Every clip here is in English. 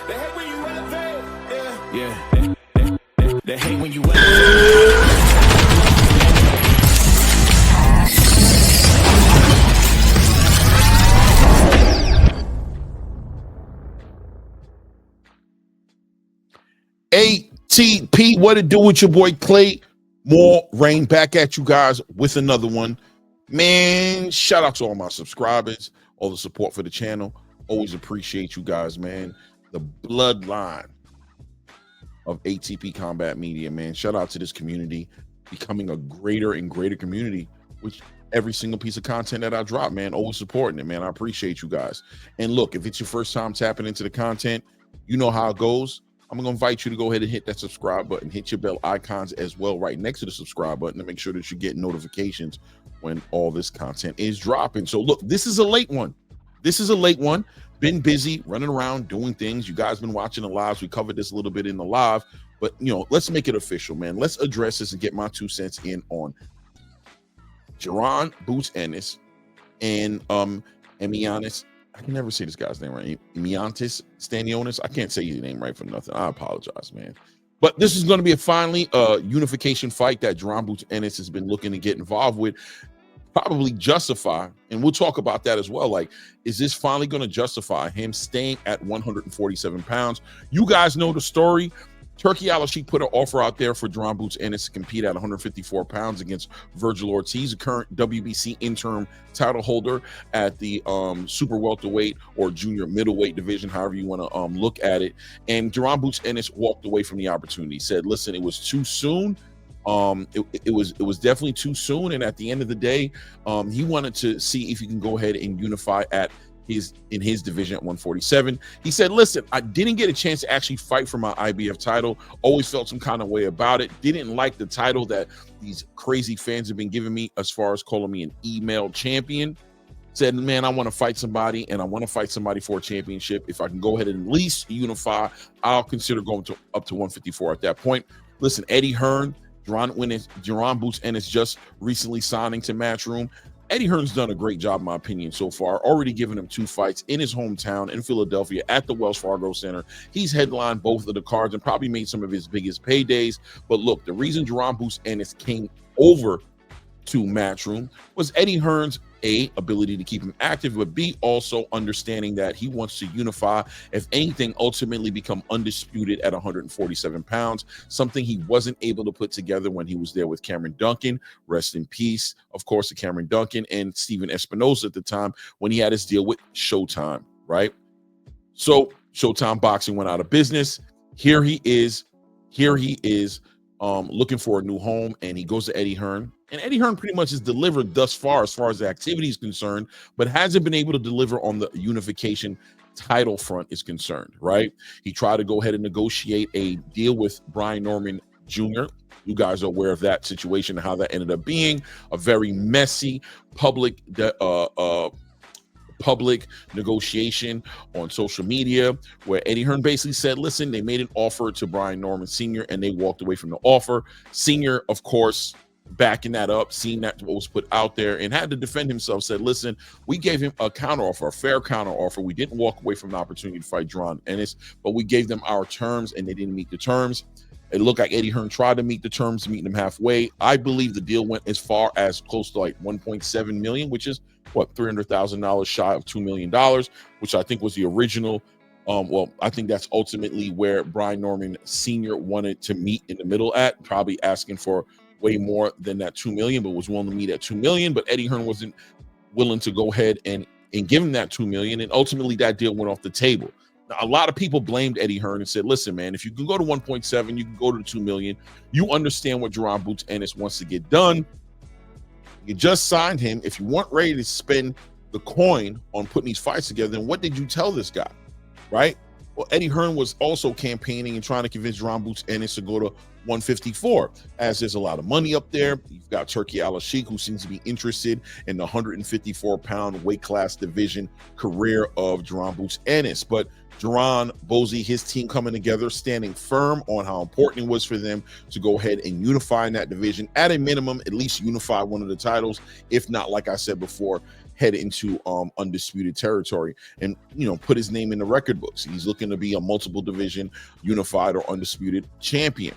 They hate when you elevate. Yeah. They hate when you elevate. ATP, what it do with your boy Clay? More rain back at you guys with another one. Man, shout out to all my subscribers, all the support for the channel. Always appreciate you guys, man. The bloodline of ATP Combat Media, man. Shout out to this community, becoming a greater and greater community, which every single piece of content that I drop, man, always supporting it, man. I appreciate you guys. And look, if it's your first time tapping into the content, you know how it goes. I'm going to invite you to go ahead and hit that subscribe button, hit your bell icons as well right next to the subscribe button to make sure that you get notifications when all this content is dropping. So look, this is a late one. Been busy running around doing things. You guys been watching the lives. We covered this a little bit in the live, but let's make it official, man. Let's address this and get my 2 cents in on Jaron Ennis and Stanionis. I can never say this guy's name right. Stanionis. I can't say his name right for nothing. I apologize, man. But this is going to be a unification fight that Jaron Ennis has been looking to get involved with, probably justify, and we'll talk about that as well. Like, is this finally going to justify him staying at 147 pounds? You guys know the story. Turkey Al-Sheikh put an offer out there for Jaron Ennis to compete at 154 pounds against Virgil Ortiz, a current WBC interim title holder at the super welterweight or junior middleweight division, however you want to look at it. And Jaron Ennis walked away from the opportunity. He said, listen, it was too soon. It was definitely too soon. And at the end of the day, he wanted to see if he can go ahead and unify in his division at 147. He said, listen, I didn't get a chance to actually fight for my IBF title. Always felt some kind of way about it. Didn't like the title that these crazy fans have been giving me as far as calling me an email champion. Said, man, I want to fight somebody, and I want to fight somebody for a championship. If I can go ahead and at least unify, I'll consider going up to 154 at that point. Listen, Eddie Hearn, Jaron Ennis just recently signing to Matchroom. Eddie Hearn's done a great job, in my opinion, so far. Already given him 2 fights in his hometown in Philadelphia at the Wells Fargo Center. He's headlined both of the cards and probably made some of his biggest paydays. But look, the reason Jaron Ennis came over to Matchroom was Eddie Hearn's A, ability to keep him active, but B, also understanding that he wants to unify, if anything, ultimately become undisputed at 147 pounds, something he wasn't able to put together when he was there with Cameron Duncan, rest in peace, of course, to Cameron Duncan and Steven Espinosa at the time when he had his deal with Showtime, right? So Showtime Boxing went out of business. Here he is looking for a new home, and he goes to Eddie Hearn. And Eddie Hearn pretty much has delivered thus far as the activity is concerned, but hasn't been able to deliver on the unification title front is concerned, right? He tried to go ahead and negotiate a deal with Brian Norman Jr. You guys are aware of that situation and how that ended up being a very messy public negotiation on social media, where Eddie Hearn basically said, listen, they made an offer to Brian Norman Sr. and they walked away from the offer. Sr., of course, backing that up, seeing that what was put out there, and had to defend himself, said, listen, we gave him a counteroffer, a fair counteroffer. We didn't walk away from the opportunity to fight Jaron Ennis, but we gave them our terms and they didn't meet the terms. It looked like Eddie Hearn tried to meet the terms, meeting them halfway. I believe the deal went as far as close to like 1.7 million, which is what, $300,000 shy of $2 million, which I think was the original. Well, I think that's ultimately where Brian Norman Sr. wanted to meet in the middle at, probably asking for way more than that 2 million, but was willing to meet at 2 million. But Eddie Hearn wasn't willing to go ahead and give him that 2 million. And ultimately that deal went off the table. Now, a lot of people blamed Eddie Hearn and said, listen, man, if you can go to 1.7, you can go to 2 million. You understand what Jaron Ennis wants to get done. You just signed him. If you weren't ready to spend the coin on putting these fights together, then what did you tell this guy, right? Well, Eddie Hearn was also campaigning and trying to convince Jaron Ennis to go to 154, as there's a lot of money up there. You've got Turkey Al-Sheikh, who seems to be interested in the 154-pound weight class division career of Jaron Ennis. But Jaron, Bozy, his team coming together, standing firm on how important it was for them to go ahead and unify in that division. At a minimum, at least unify one of the titles, if not, like I said before, head into undisputed territory and, you know, put his name in the record books. He's looking to be a multiple division unified or undisputed champion.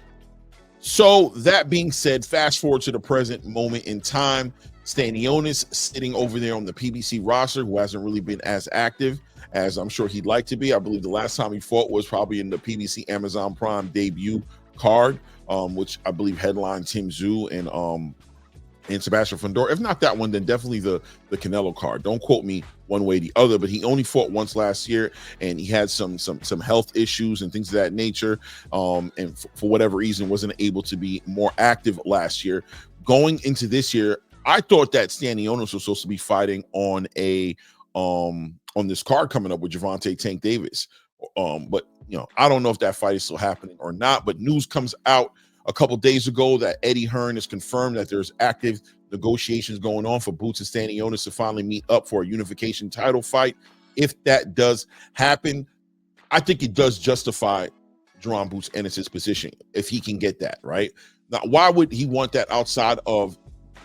So that being said, fast forward to the present moment in time, Stanionis sitting over there on the PBC roster, who hasn't really been as active as I'm sure he'd like to be. I believe the last time he fought was probably in the PBC Amazon Prime debut card, which I believe headlined Tim Tszyu and Sebastian Fundora. If not that one, then definitely the Canelo card. Don't quote me one way or the other, but he only fought once last year, and he had some health issues and things of that nature, and for whatever reason wasn't able to be more active last year. Going into this year, I thought that Stanionis was supposed to be fighting on a on this card coming up with Gervonta Tank Davis, but you know, I don't know if that fight is still happening or not. But news comes out a couple days ago that Eddie Hearn has confirmed that there's active negotiations going on for Boots and Stanionis to finally meet up for a unification title fight. If that does happen, I think it does justify Jaron Boots Ennis' position if he can get that, right? Now, why would he want that outside of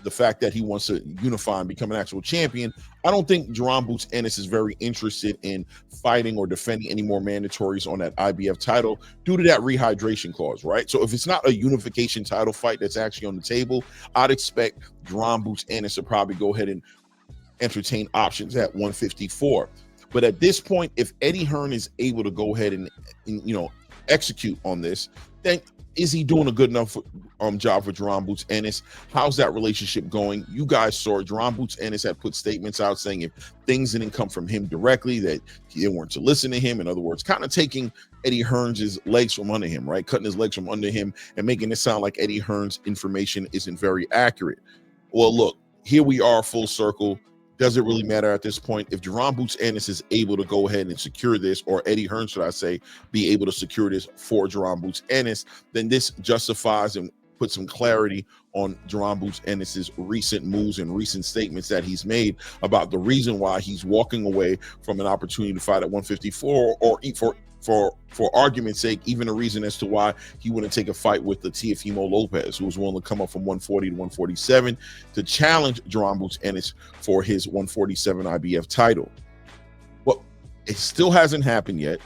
the fact that he wants to unify and become an actual champion? I don't think Jaron Boots Ennis is very interested in fighting or defending any more mandatories on that IBF title due to that rehydration clause, right? So if it's not a unification title fight that's actually on the table, I'd expect Jaron Boots Ennis to probably go ahead and entertain options at 154. But at this point, if Eddie Hearn is able to go ahead and you know, execute on this, then is he doing a good enough job for Jaron Boots Ennis? How's that relationship going? You guys saw Jaron Boots Ennis had put statements out saying if things didn't come from him directly, that they weren't to listen to him. In other words, kind of taking Eddie Hearn's legs from under him, right? Cutting his legs from under him and making it sound like Eddie Hearn's information isn't very accurate. Well, look, here we are full circle. Does it really matter at this point? If Jaron Boots Ennis is able to go ahead and secure this, or Eddie Hearn, should I say, be able to secure this for Jaron Boots Ennis, then this justifies and puts some clarity on Jaron Boots Ennis's recent moves and recent statements that he's made about the reason why he's walking away from an opportunity to fight at 154, or for argument's sake, even a reason as to why he wouldn't take a fight with the Teofimo Lopez, who was willing to come up from 140 to 147 to challenge Jaron Boots Ennis for his 147 IBF title. Well, it still hasn't happened yet.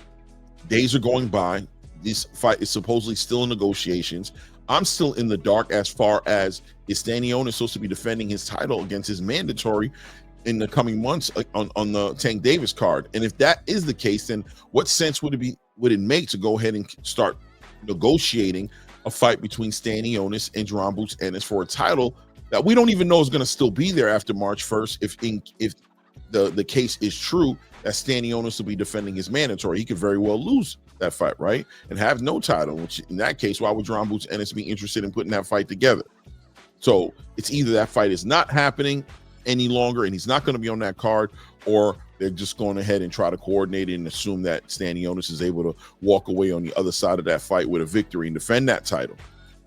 Days are going by. This fight is supposedly still in negotiations. I'm still in the dark as far as is Stanionis supposed to be defending his title against his mandatory in the coming months on the Tank Davis card. And if that is the case, then what sense would it make to go ahead and start negotiating a fight between Stanionis and Jaron Boots Ennis for a title that we don't even know is going to still be there after March 1st? If the case is true that Stanionis will be defending his mandatory, he could very well lose that fight, right? And have no title, which in that case, why would Jaron Boots Ennis be interested in putting that fight together? So it's either that fight is not happening any longer and he's not going to be on that card, or they're just going ahead and try to coordinate it and assume that Stanionis is able to walk away on the other side of that fight with a victory and defend that title.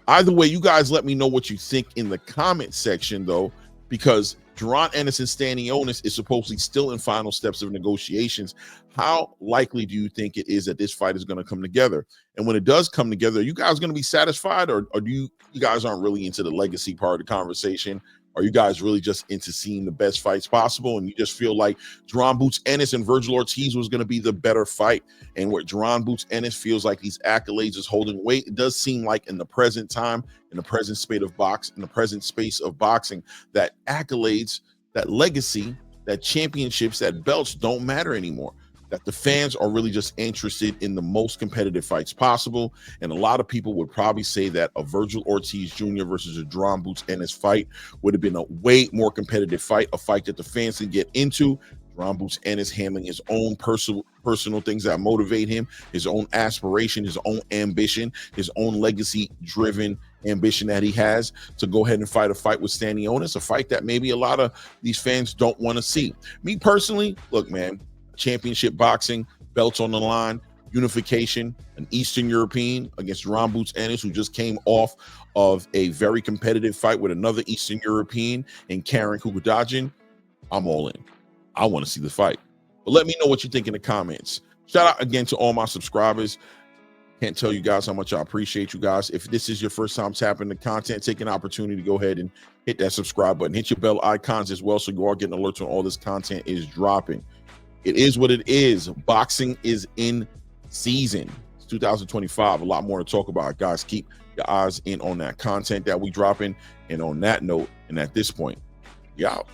Either way, you guys let me know what you think in the comment section, though, because Jaron Ennis and Stanionis is supposedly still in final steps of negotiations. How likely do you think it is that this fight is going to come together? And when it does come together, are you guys going to be satisfied, or do you guys aren't really into the legacy part of the conversation? Are you guys really just into seeing the best fights possible, and you just feel like Jaron Boots Ennis and Virgil Ortiz was going to be the better fight? And where Jaron Boots Ennis feels like these accolades is holding weight, it does seem like in the present time, in the present space of boxing, that accolades, that legacy, that championships, that belts don't matter anymore. That the fans are really just interested in the most competitive fights possible. And a lot of people would probably say that a Virgil Ortiz Jr. versus a Jaron Boots Ennis fight would have been a way more competitive fight, a fight that the fans can get into. Jaron Boots Ennis handling his own personal things that motivate him, his own aspiration, his own ambition, his own legacy-driven ambition that he has to go ahead and fight a fight with Stanionis, a fight that maybe a lot of these fans don't want to see. Me personally, look, man, championship boxing, belts on the line, unification, an Eastern European against Jaron Boots Ennis, who just came off of a very competitive fight with another Eastern European in Karen Kukudajin. I'm all in. I want to see the fight. But let me know what you think in the comments. Shout out again to all my subscribers. Can't tell you guys how much I appreciate you guys. If this is your first time tapping the content, take an opportunity to go ahead and hit that subscribe button. Hit your bell icons as well so you are getting alerts when all this content is dropping. It is what it is. Boxing is in season. It's 2025. A lot more to talk about. Guys, keep your eyes in on that content that we dropping. And on that note, and at this point, you out.